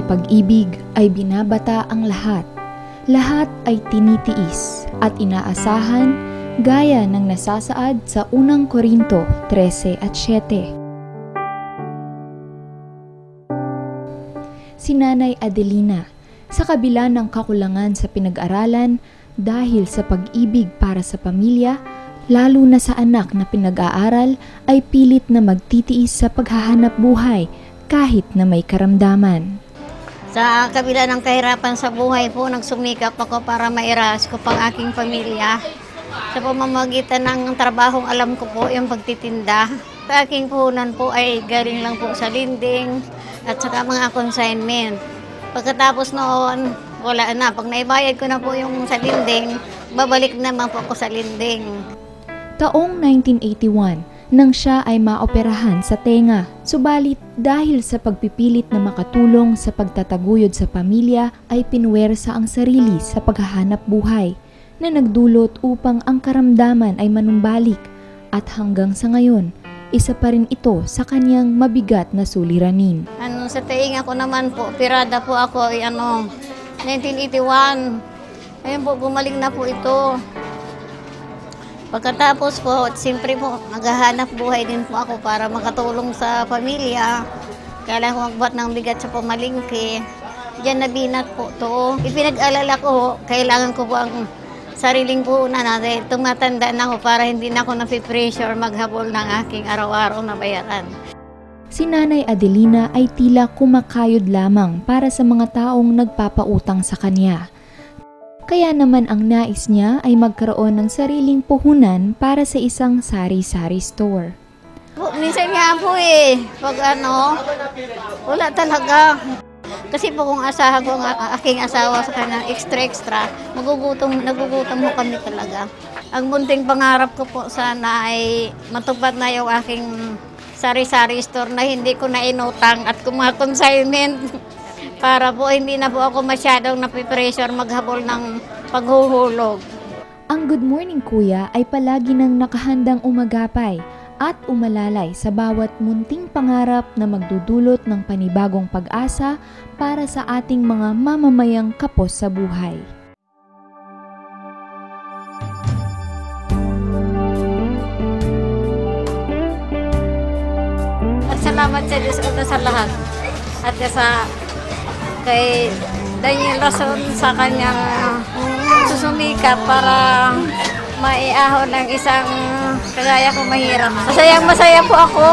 pag-ibig ay binabata ang lahat. Lahat ay tinitiis at inaasahan gaya ng nasasaad sa unang Korinto 13 at 7. Si Nanay Adelina, sa kabila ng kakulangan sa pinag-aralan dahil sa pag-ibig para sa pamilya, lalo na sa anak na pinag-aaral, ay pilit na magtitiis sa paghahanap buhay kahit na may karamdaman. Sa kabila ng kahirapan sa buhay po, nagsumikap ako para mairaos ko pang aking pamilya. Sa pamamagitan ng trabahong alam ko po, yung pagtitinda. Sa aking puhunan po ay galing lang po sa linding at saka mga consignment. Pagkatapos noon, wala na. Pag naibayad ko na po yung sa linding, babalik naman po ako sa linding. Taong 1981, nang siya ay maoperahan sa tenga. Subalit dahil sa pagpipilit na makatulong sa pagtataguyod sa pamilya ay pinuwersa ang sarili sa paghahanap buhay na nagdulot upang ang karamdaman ay manumbalik at hanggang sa ngayon, isa pa rin ito sa kanyang mabigat na suliranin. Sa tenga ko naman po, pirada po ako 1981. Ayun po, gumaling na po ito. Pagkatapos po, siyempre po, naghahanap buhay din po ako para makatulong sa pamilya. Kailangan ko magbuhat ng bigat sa pamalingke. Diyan nabinat po to. Ipinag-alala ko, kailangan ko po ang sariling puhunan natin. Tumatanda na ako para hindi na ako napipressure maghabol ng aking araw-araw na bayaran. Si Nanay Adelina ay tila kumakayod lamang para sa mga taong nagpapautang sa kanya. Kaya naman ang nais niya ay magkaroon ng sariling puhunan para sa isang sari-sari store. Minsan nga po pag wala talaga. Kasi po kung asahan ko ang aking asawa sa kanya extra, nagugutom mo kami talaga. Ang munting pangarap ko po sana ay matupad na yung aking sari-sari store na hindi ko na inutang at kumakonsignment. Para po hindi na po ako masyadong napipressure maghabol ng paghuhulog. Ang Good Morning Kuya ay palagi nang nakahandang umagapay at umalalay sa bawat munting pangarap na magdudulot ng panibagong pag-asa para sa ating mga mamamayang kapos sa buhay. At salamat sa Diyos una sa lahat. At sa kay Daniel Rason sa kanyang susumikap para maiahon ng isang kagaya ko mahirap. Masaya po ako.